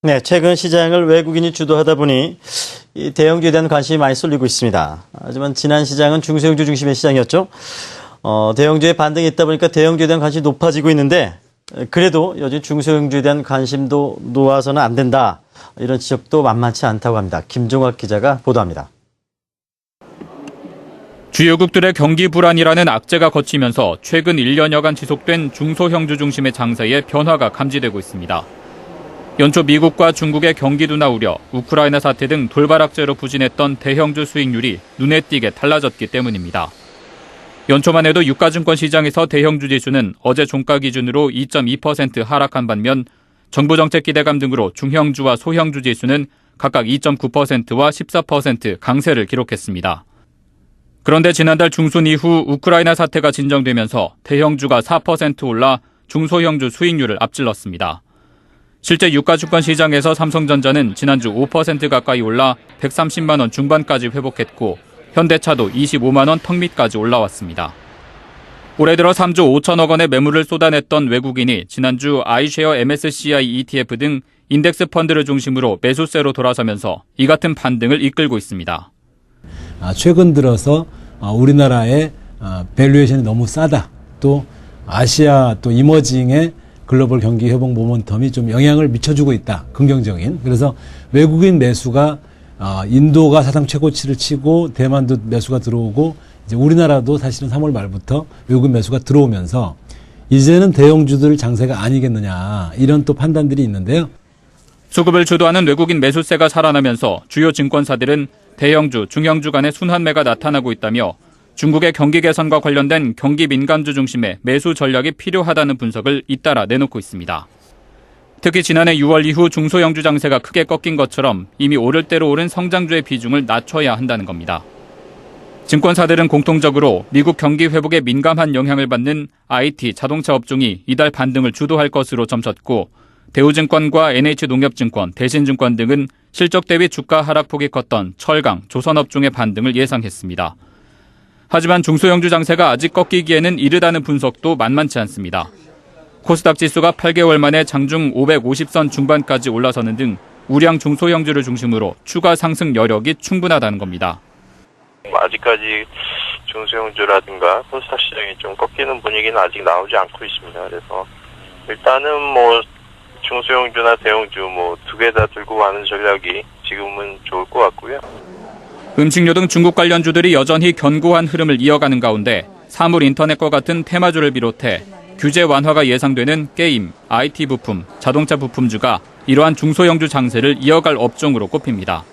네, 최근 시장을 외국인이 주도하다 보니 이 대형주에 대한 관심이 많이 쏠리고 있습니다. 하지만 지난 시장은 중소형주 중심의 시장이었죠. 대형주의 반등이 있다 보니까 대형주에 대한 관심이 높아지고 있는데 그래도 여전히 중소형주에 대한 관심도 놓아서는 안 된다. 이런 지적도 만만치 않다고 합니다. 김종학 기자가 보도합니다. 주요국들의 경기 불안이라는 악재가 거치면서 최근 1년여간 지속된 중소형주 중심의 장세에 변화가 감지되고 있습니다. 연초 미국과 중국의 경기 둔화 우려, 우크라이나 사태 등 돌발 악재로 부진했던 대형주 수익률이 눈에 띄게 달라졌기 때문입니다. 연초만 해도 유가증권 시장에서 대형주 지수는 어제 종가 기준으로 2.2% 하락한 반면 정부 정책 기대감 등으로 중형주와 소형주 지수는 각각 2.9%와 14% 강세를 기록했습니다. 그런데 지난달 중순 이후 우크라이나 사태가 진정되면서 대형주가 4% 올라 중소형주 수익률을 앞질렀습니다. 실제 유가증권 시장에서 삼성전자는 지난주 5% 가까이 올라 130만 원 중반까지 회복했고 현대차도 25만 원 턱 밑까지 올라왔습니다. 올해 들어 3조 5천억 원의 매물을 쏟아냈던 외국인이 지난주 아이쉐어 MSCI ETF 등 인덱스 펀드를 중심으로 매수세로 돌아서면서 이 같은 반등을 이끌고 있습니다. 최근 들어서 우리나라의 밸류에이션이 너무 싸다. 또 아시아 또 이머징의 글로벌 경기 회복 모멘텀이 좀 영향을 미쳐주고 있다. 긍정적인. 그래서 외국인 매수가 인도가 사상 최고치를 치고 대만도 매수가 들어오고 이제 우리나라도 사실은 3월 말부터 외국인 매수가 들어오면서 이제는 대형주들 장세가 아니겠느냐. 이런 또 판단들이 있는데요. 수급을 주도하는 외국인 매수세가 살아나면서 주요 증권사들은 대형주, 중형주 간의 순환매가 나타나고 있다며 중국의 경기 개선과 관련된 경기 민감주 중심의 매수 전략이 필요하다는 분석을 잇따라 내놓고 있습니다. 특히 지난해 6월 이후 중소형주 장세가 크게 꺾인 것처럼 이미 오를 대로 오른 성장주의 비중을 낮춰야 한다는 겁니다. 증권사들은 공통적으로 미국 경기 회복에 민감한 영향을 받는 IT, 자동차 업종이 이달 반등을 주도할 것으로 점쳤고 대우증권과 NH농협증권, 대신증권 등은 실적 대비 주가 하락폭이 컸던 철강, 조선업종의 반등을 예상했습니다. 하지만 중소형주 장세가 아직 꺾이기에는 이르다는 분석도 만만치 않습니다. 코스닥 지수가 8개월 만에 장중 550선 중반까지 올라서는 등 우량 중소형주를 중심으로 추가 상승 여력이 충분하다는 겁니다. 아직까지 중소형주라든가 코스닥 시장이 좀 꺾이는 분위기는 아직 나오지 않고 있습니다. 그래서 일단은 중소형주나 대형주 두 개 다 들고 가는 전략이 지금은 좋을 것 같고요. 음식료 등 중국 관련주들이 여전히 견고한 흐름을 이어가는 가운데 사물 인터넷과 같은 테마주를 비롯해 규제 완화가 예상되는 게임, IT 부품, 자동차 부품주가 이러한 중소형주 장세를 이어갈 업종으로 꼽힙니다.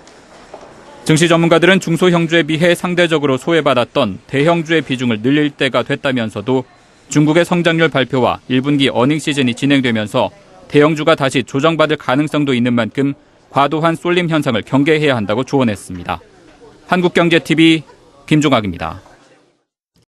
증시 전문가들은 중소형주에 비해 상대적으로 소외받았던 대형주의 비중을 늘릴 때가 됐다면서도 중국의 성장률 발표와 1분기 어닝 시즌이 진행되면서 대형주가 다시 조정받을 가능성도 있는 만큼 과도한 쏠림 현상을 경계해야 한다고 조언했습니다. 한국경제TV 김종학입니다.